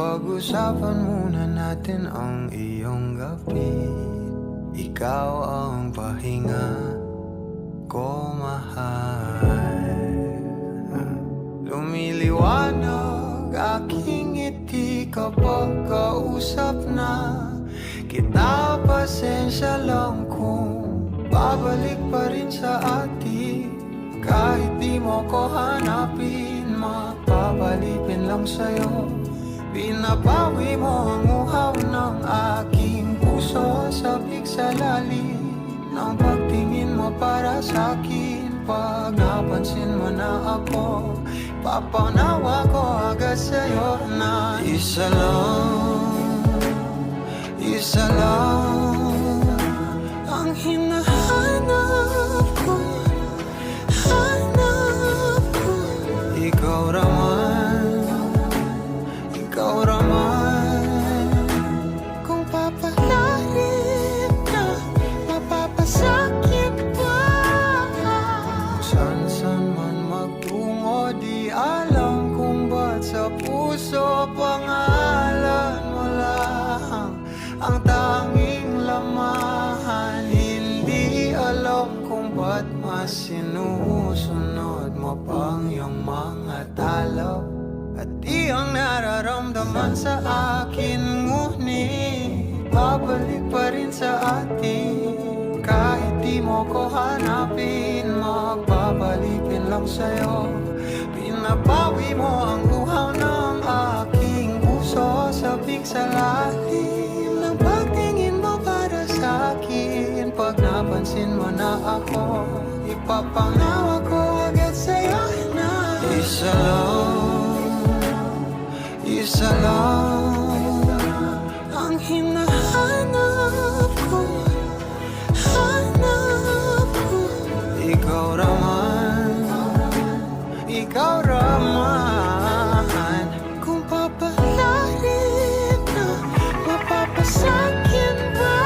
Pag-usapan muna natin ang iyong gabi. Ikaw ang pahinga ko, mahal. Lumiliwanag aking ngiti kapag kausap na kita. Pasensya lang kung babalik pa rin sa atin. Kahit di mo ko hanapin, mapapalipin lang sa'yo. Pinapawi mo ang uhaw ng aking puso. Sabik sa lalim ng pagtingin mo para sa'kin. Pag napansin mo na ako, papanawa ko agad sa'yo na isa lang ang hinahanap ko. Ikaw raman, kung papalarin na mapapasakit pa. San man magtungo, di alam kung ba't sa puso pangalan mo lang ang tanging lamahan. Hindi alam kung ba't mas sinusunod mo pang iyong mga talo. At di ang nararamdaman sa akin, ngunit babalik pa rin sa atin. Kahit di mo ko hanapin, magbabalikin lang sa'yo. Pinapawi mo ang uhaw ng aking puso. Sabik sa lalim ng pagtingin mo para sa'kin. Pag napansin mo na ako, ipapanawa ko agad sa'yo na isa lang ang hinahanap ko. Ikaw raman, kung papalarin na mapapasakin ba.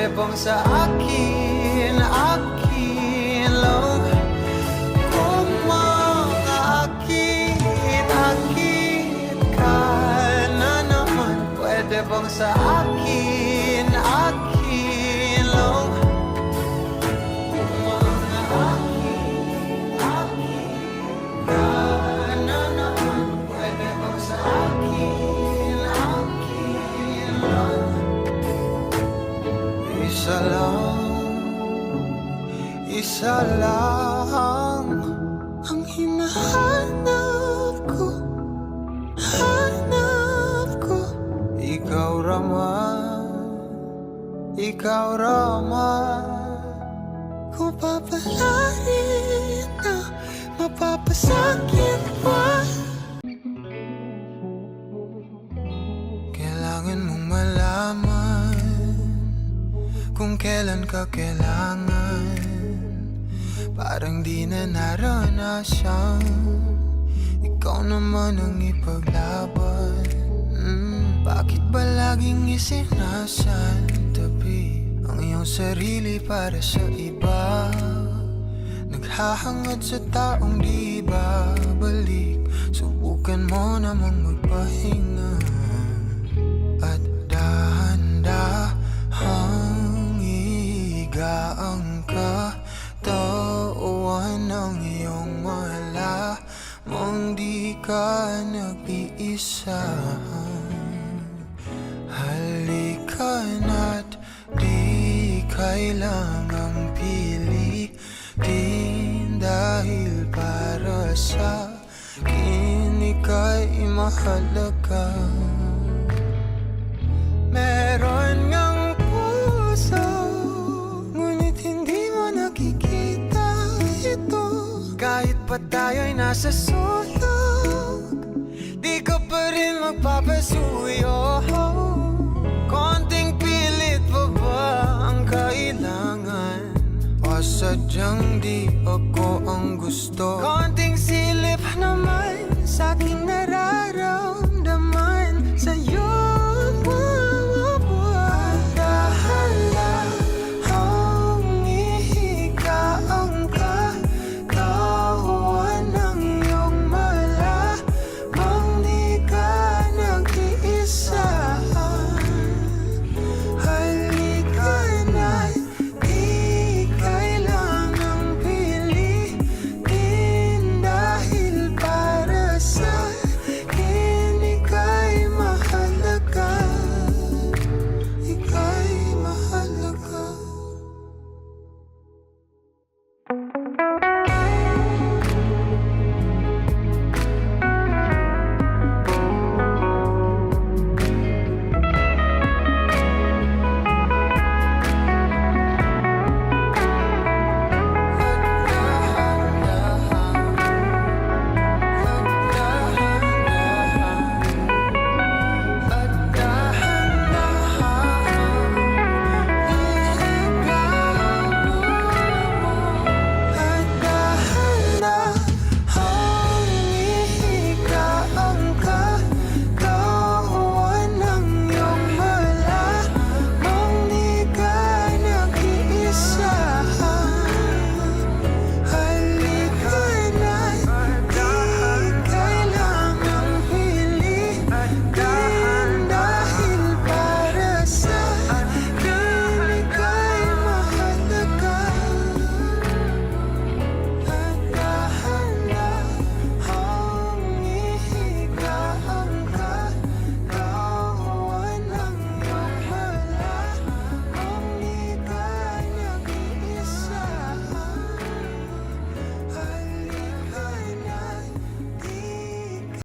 Bang sa akin lang. Kung mangakit ka na naman, pwede bang sa akin lang. Kung mangakit ka na naman, pwede bang sa akin lang. Isa lang ang hinahanap ko. Ikaw raman, kung papalarin na mapapasakit pa. Kailangan mong malaman kung kailan ka kailangan. Parang di na naranasan, ikaw naman ang ipaglaban. Bakit ba laging isinasantabi ang iyong sarili para sa iba? Naghahangad sa taong di babalik. Subukan mo namang magpahinga at dahan-dahang igaang katawan ng iyong malamang di ka nag-iisa. Halika na't di kailangang pilitin, dahil para sa akin ika'y mahalaga. Meron nga pa tayo'y nasa sulok, di ka pa rin magpapasuyo. Konting pilit pa ba ang kailangan? O sadyang di ako ang gusto? Konting silip naman sa aking nararamdaman sa'yo.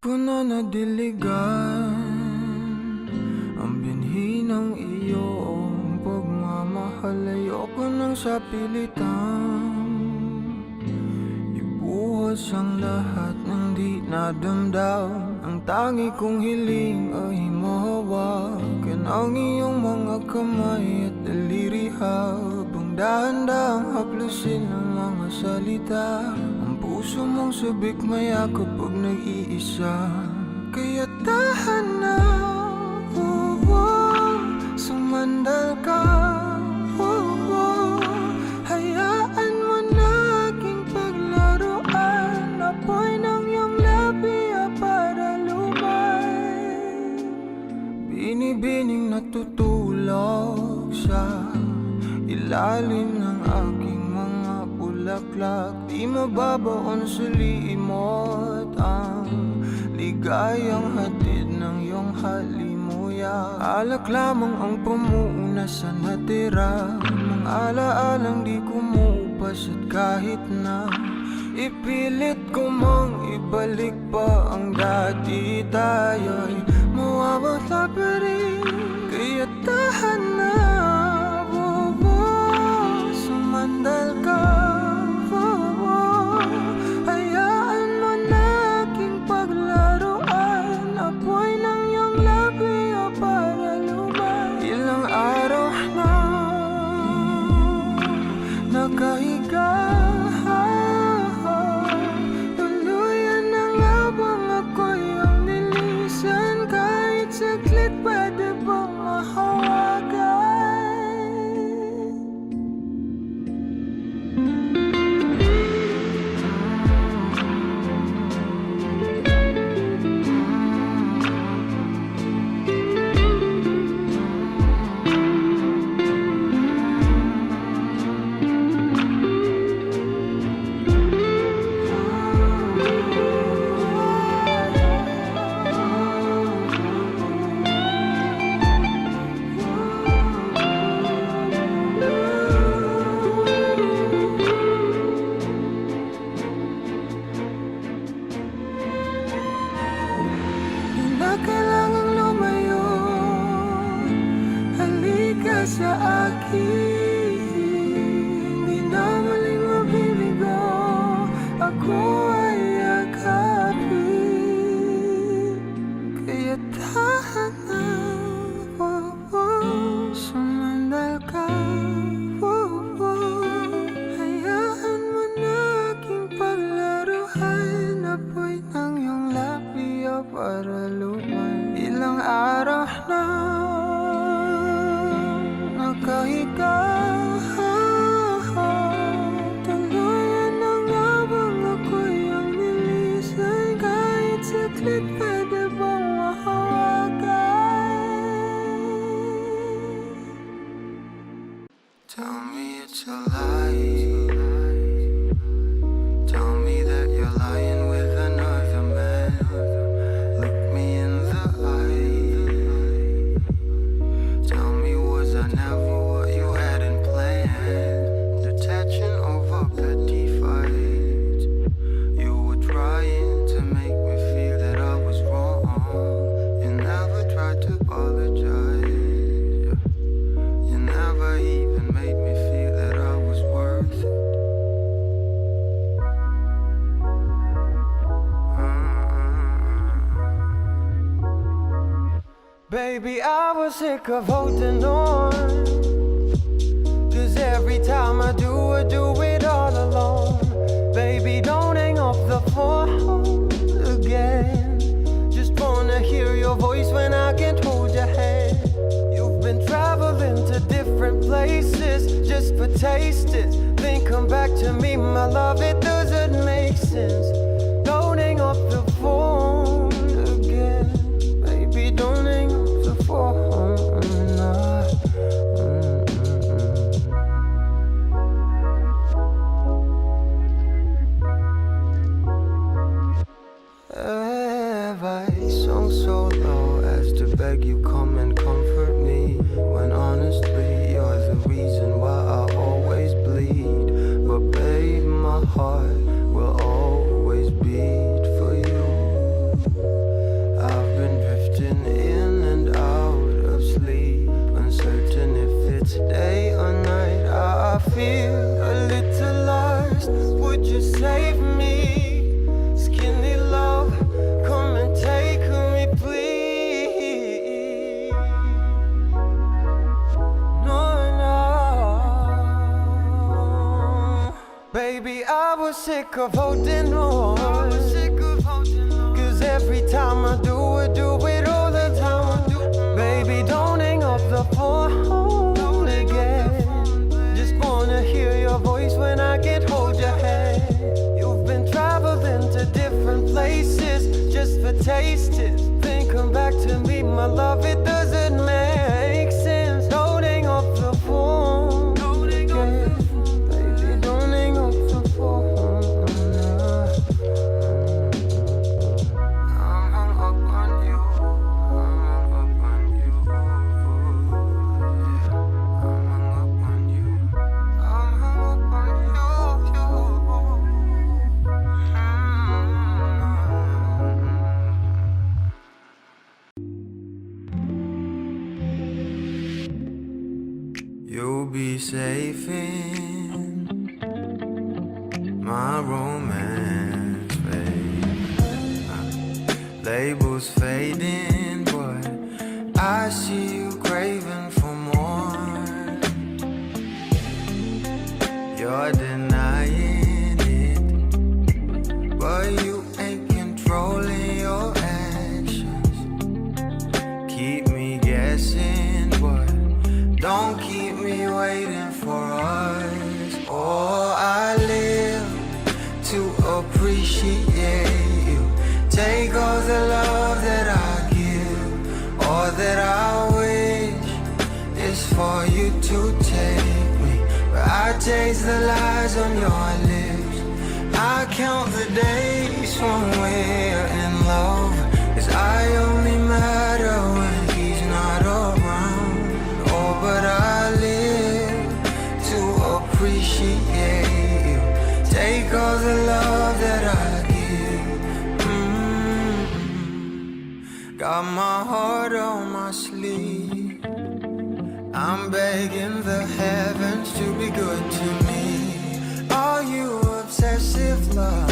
Ko na nadiligan ang binhi ng iyong pagmamahal. Ayoko nang sa pilitan ibuhos ang lahat ng di nadamdam. Ang tangi kong hiling ay mahawakan ang iyong mga kamay at daliri, habang dahan-dahang haplusin ang mga salita. Puso mong sabik mayakap pag nag-iisa, kaya tahan na, sumandal ka, hayaan mo na aking paglaruan. Apoy ng iyong labi para lumay, binibining natutulog sa ilalim ng aking mga bulaklak. Di mababaon sa limot ang ligayang hatid ng iyong halimuyak. Alak lamang ang pamuuna sa natira, mga alaalang di kumupas. At kahit na ipilit ko mang ibalik pa ang dati, tayo'y mawawala pa rin. Kaya tahan na, sumandal ka, hayaan mo na aking paglaruan. Apoy ng iyong labi para lumay. Ilang araw na nakahiga, tuluyan na nga bang ako'y ang nilisan? Kahit saglit pwede bang mahawagan? Kailangang lumayo, halika sa akin. Di na muling mabibigo, ako ay was sick of holding on, 'cause every time I do it all alone. Baby, don't hang up the phone again. Just wanna hear your voice when I can't hold your hand. You've been traveling to different places just for tastes. Then come back to me, my love, it doesn't make sense. Don't hang up the phone again. Baby, don't hang up the phone. Have I sung so low as to beg you come and comfort me, when honestly you're the reason why I always bleed? But babe, my heart will always beat for you. I've been drifting in and out of sleep, uncertain if it's day or night. I feel a little lost, would you save me? Skinny love, come and take me please. No, no. Baby, I was sick of holding on, 'cause every time I do it all the time. Baby, don't hang up the phone again. Just wanna hear your voice when I can't hold your hand. You've been traveling to different places just for tastes. Then come back to me, my love, it doesn't make sense. Don't hang up the phone again. Baby, don't hang up the phone. I'm hung up on you. I'm hung up on you. I'm hung up on you. I'm hung up on you. You'll be safe in my romance, babe. Labels fading, but I see you craving for more. You're denying it, but you ain't controlling your actions. Keep me guessing, but don't keep me waiting for us. Oh, I live to appreciate you. Take all the love that I give, all that I wish is for you to take me. But I taste the lies on your lips. I count the days when we're in love, 'cause I only matter when he's not around. Oh, but I live to appreciate you. Take all the love that I give. Got my heart on my sleeve. I'm begging the heavens to be good to me. Are you obsessive love?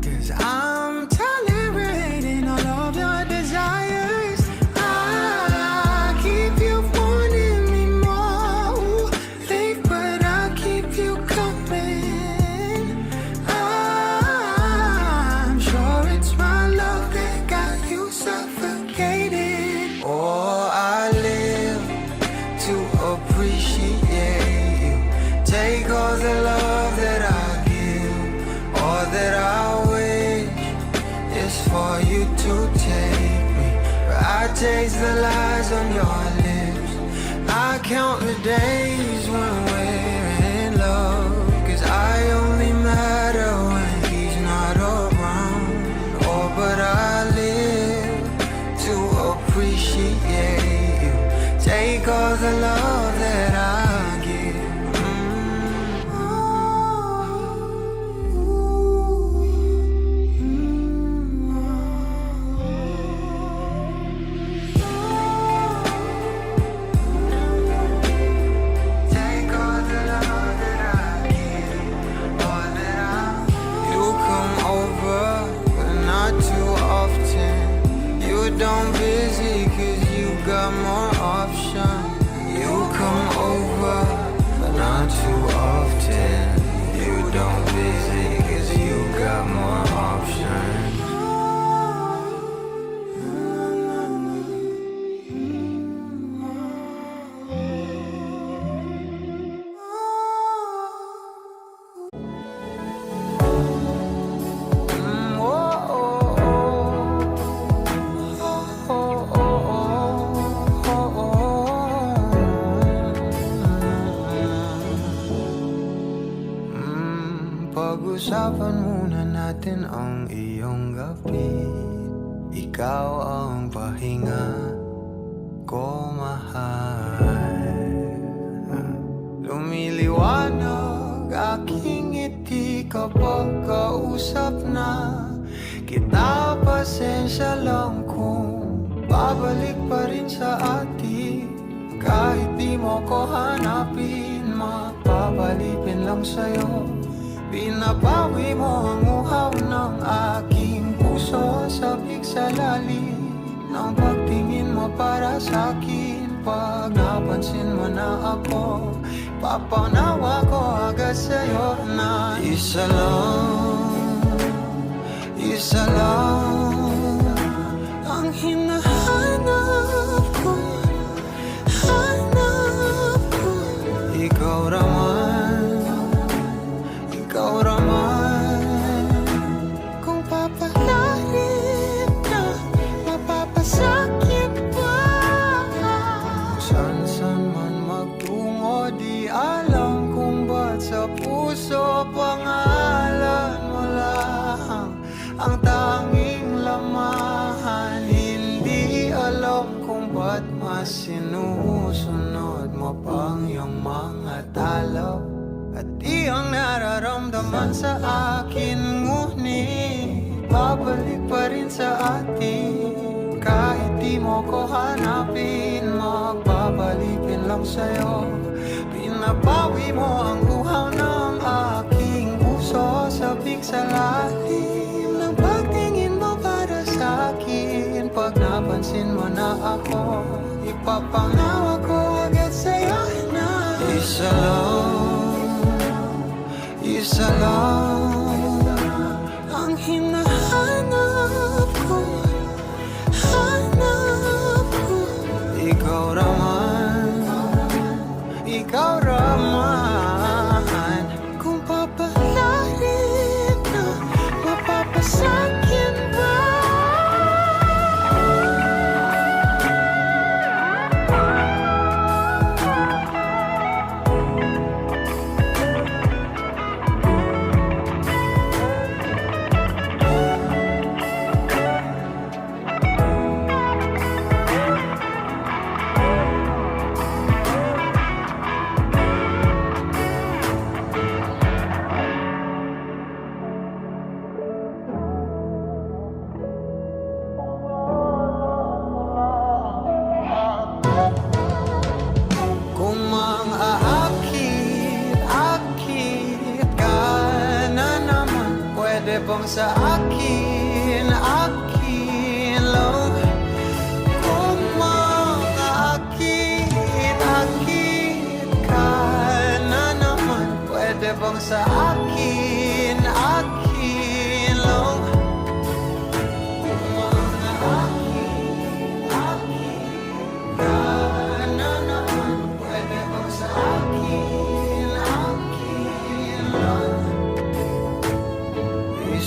'Cause I'm tolerating all of your desires. I keep you wanting me more. Think, but I'll keep you coming. I'm sure it's my love that got you suffocated. Oh, I live to appreciate you. Take all the love that I give, all that I wish is for you to take me. But I taste the lies on your lips. I count the days when we're in love, 'cause I only matter when he's not around. Oh, but I live to appreciate you. Take all the love that I give. Take all the love that I give, all that I. You come over, but not too often. You don't busy 'cause you Pag-usapan muna natin ang iyong gabi. Ikaw ang pahinga ko, mahal. Lumiliwanag aking ngiti kapag kausap na kita. Pasensya lang kung babalik pa rin sa atin. Kahit di mo ko hanapin, mapapalipin lang sa'yo. Pinapawi mo ang uhaw ng aking puso. Sabik sa lalim ng pagtingin mo para sa'kin. Pag napansin mo na ako, papanawa ko agad sa'yo na isa lang ang hinahanap ko. Hanap ko. Ikaw raman, kung papalarin na, mapapasakit pa. San man magtungo, di alam kung ba't sa puso pangalan mo lang ang tanging lamahan. Hindi alam kung ba't mas sinusunod mo pang iyong mga talo. At di ang nararamdaman sa akin, ngunit babalik pa rin sa atin. Kahit di mo ko hanapin, magpapalipin lang sa'yo. Pinapawi mo ang uhaw ng aking puso. Sabik sa lalim ng pagtingin mo para sa'kin. Pag napansin mo na ako, ipapangawa ko agad sa'yo na isa lang ang hinahanap ko. Hanap ko. Ikaw raman, kung papalarin na, mapapasakit ba? Bang sa akin lang. Kung makaakit ka na naman, pwede bang sa akin lang. Kung makaakit ka na naman, pwede bang sa akin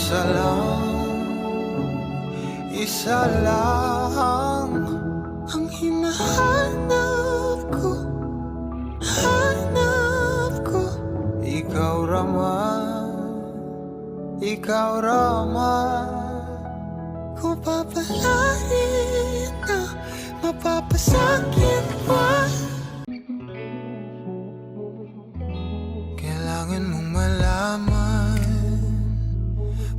lang. Isa lang ang hinahanap ko. Hanap ko. Ikaw raman, kung papalarin na, mapapasakit pa. Kailangan mong malaman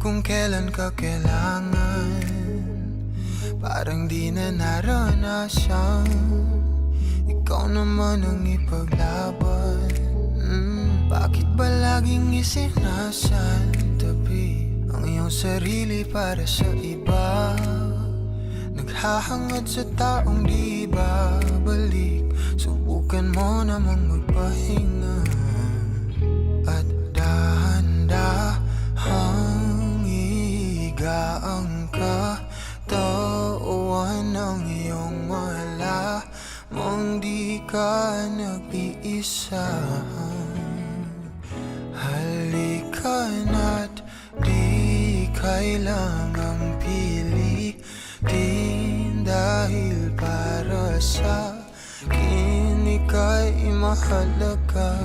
kung kailan ka kailangan. Parang di na naranasan, ikaw naman ang ipaglaban. Bakit ba laging isinasantabi ang iyong sarili para sa iba? Naghahangad sa taong di babalik. Subukan mo namang magpahinga at dahan-dahang igaang katawan ng iyong wala mong di ka nag-iisa. Halika na't di kailangang pilitin, dahil para sa akin ika'y mahalaga.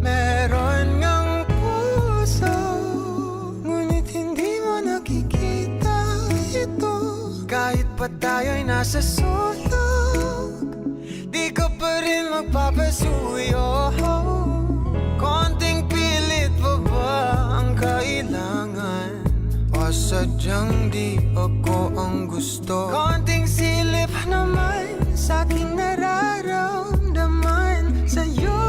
Meron ngang nasa sulok, di ka pa rin magpapasuyo. Konting pilit pa ba ang kailangan? O sadyang di ako ang gusto? Konting silip naman sa aking nararamdaman sa'yo.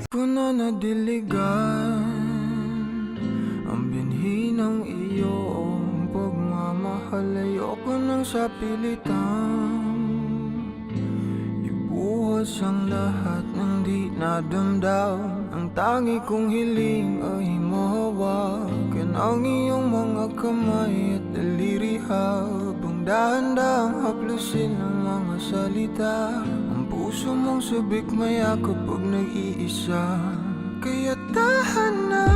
Ko na nadiligan ang binhi ng iyong pagmamahal. Ayoko nang sa pilitan ibuhos ang lahat ng di nadamdam. Ang tangi kong hiling ay mahawakan ang iyong mga kamay at daliri, habang dahan-dahang haplusin ang mga salita. Puso mong sabik maya kapag nag-iisa, kaya tahan na,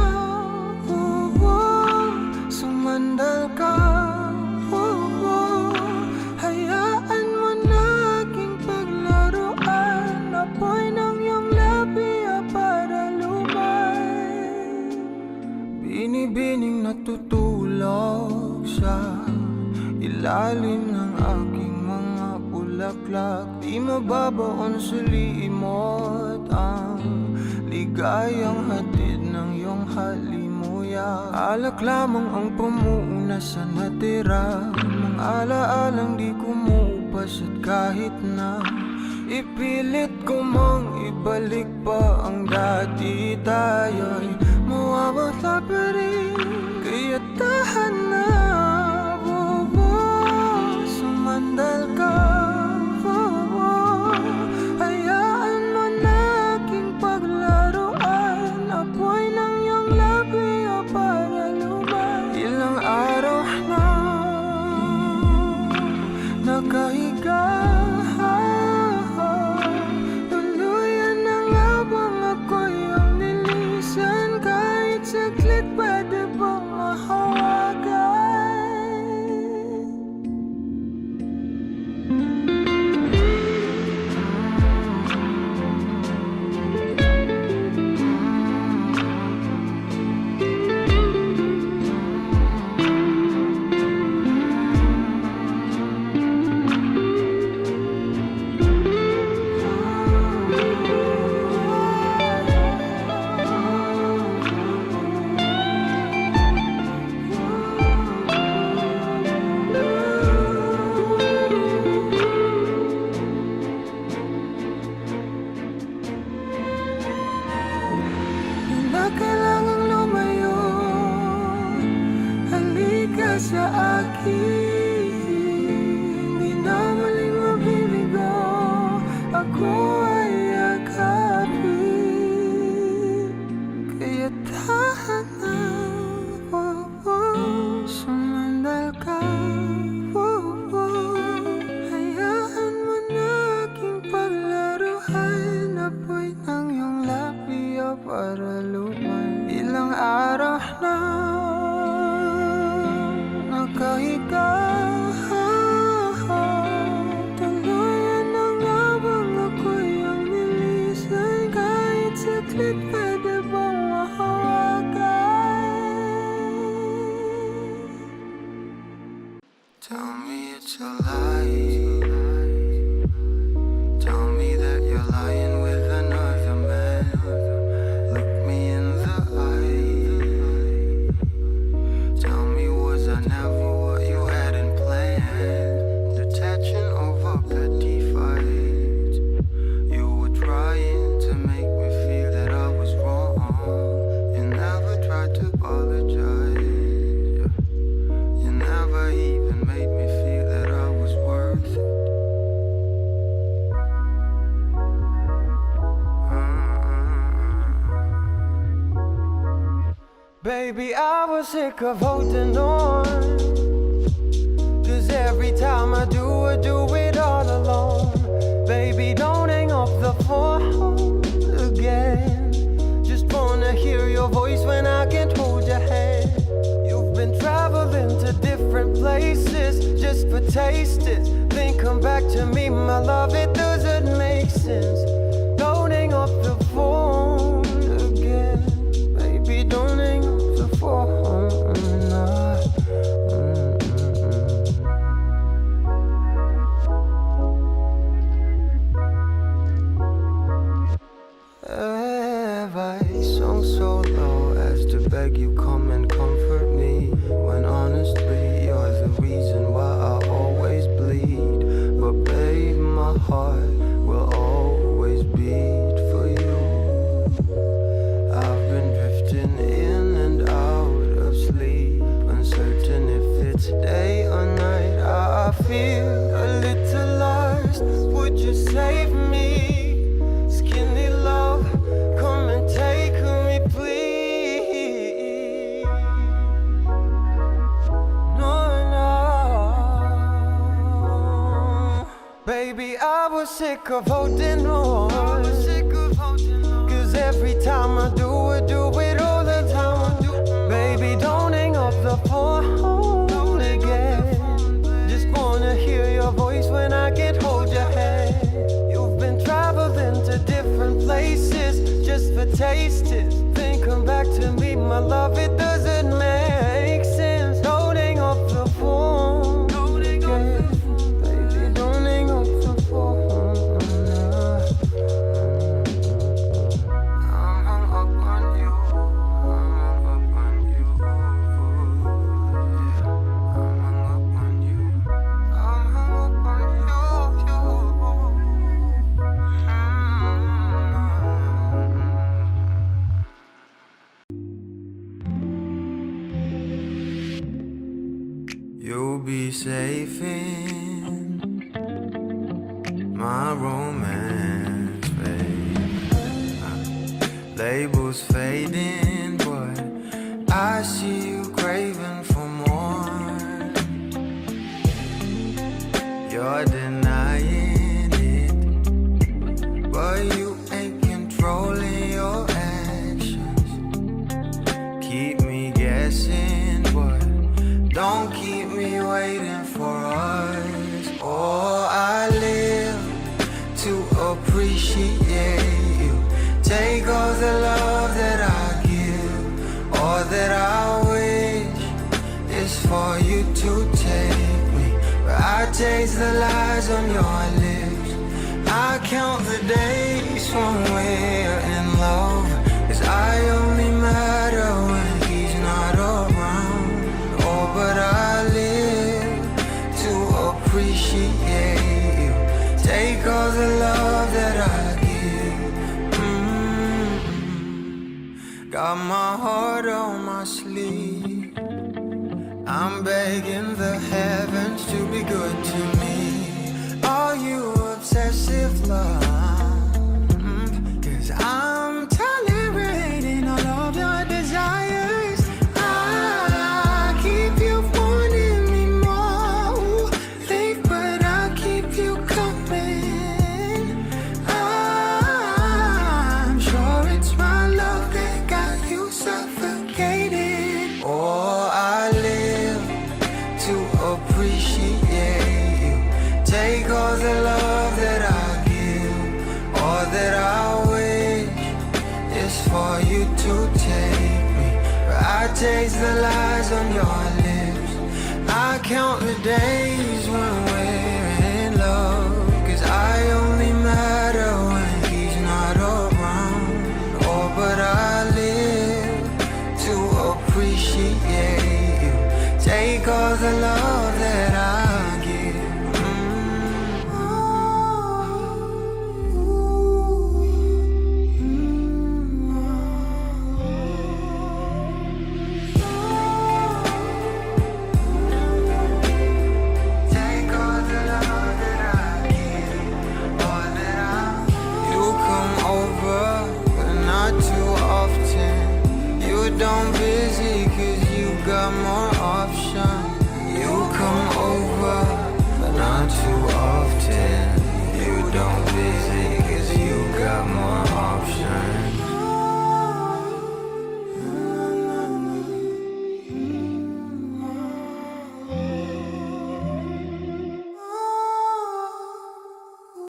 sumandal ka, hayaan mo na aking paglaruan. Apoy ng iyong labi para lumay, binibining natutulog sa ilalim ng aking mga bulaklak. Di mababaon sa limot ang ligayang hatid ng iyong halimuyak. Alak lamang ang pamuuna sa natira, mga alaalang di kumupas. At kahit na ipilit ko mang ibalik pa ang dati, tayo'y mawawala pa rin. Kaya tahan na, sumandal ka, hayaan mo na aking paglaruan. Apoy ng iyong labi para lumay. Ilang araw na nakahiga, tuluyan na nga bang ako'y ang nilisan? Kahit saglit pwede bang mahawagan? Kailangang lumayo, halika sa akin. Di na muling mabibigo, ako ay para lumay. Ilang araw na nakahiga, tuluyan ang habang ako'y ang nilisay. Kahit saglit pwede bang mahawagan? Tell me it's a lie. Tell me that you're lying with another man. Look me in the eye. Tell me, was I never what you hadn't planned? Detaching over petty fights. You were trying to make me feel that I was wrong. You never tried to apologize. You never even made me feel that I was worth it. Baby, I was sick of holding on. 'Cause every time I do it all alone. Baby, don't hang up the phone again. Just wanna hear your voice when I can't hold your hand. You've been traveling to different places just for tastes. Then come back to me, my love, it doesn't make sense. Don't hang up the phone again. Baby, don't hang up the phone. Have I sung so low as to beg you come and comfort me, when honestly you're the reason why I always bleed? But babe, my heart will always beat for you. I've been drifting in and out of sleep, uncertain if it's day or night. I feel a little lost. Would you save me? Skinny love, come and take me, please. No, no. Baby, I was sick of holding on. 'Cause every time I do it all the time. Baby, don't hang up the phone again. Just wanna hear your voice when I can't hold your hand. You've been traveling to different places just for tastes. Then come back to me, my love, it doesn't make sense. Don't hang up the phone again. Baby, don't hang up the phone. I'm hung up on you. I'm hung up on you. Yeah, I'm hung up on you. I'm hung up on you. You'll be safe in my romance, babe. Labels fading, but I see you craving for more. You're denying it, but you ain't controlling your actions. Keep me guessing, but don't keep me waiting for us. Oh, I live to appreciate you. Take all the love that I give. All that I wish is for you to take me. But I taste the lies on your lips. I count the days when we're in love. 'Cause I only matter when he's not around. Oh, but I live to appreciate you. Take all the love that I give. Got my heart on my sleeve. I'm begging the heavens to be good to me. Are you obsessive love? 'Cause I'm tolerating all of your desires. I keep you wanting me more. Think, but I keep you coming. I'm sure it's my love is for you to take me where I taste the lies on your lips. I count the days when we're in love, 'cause I only matter when he's not around. Oh, but I live to appreciate you. Take all the love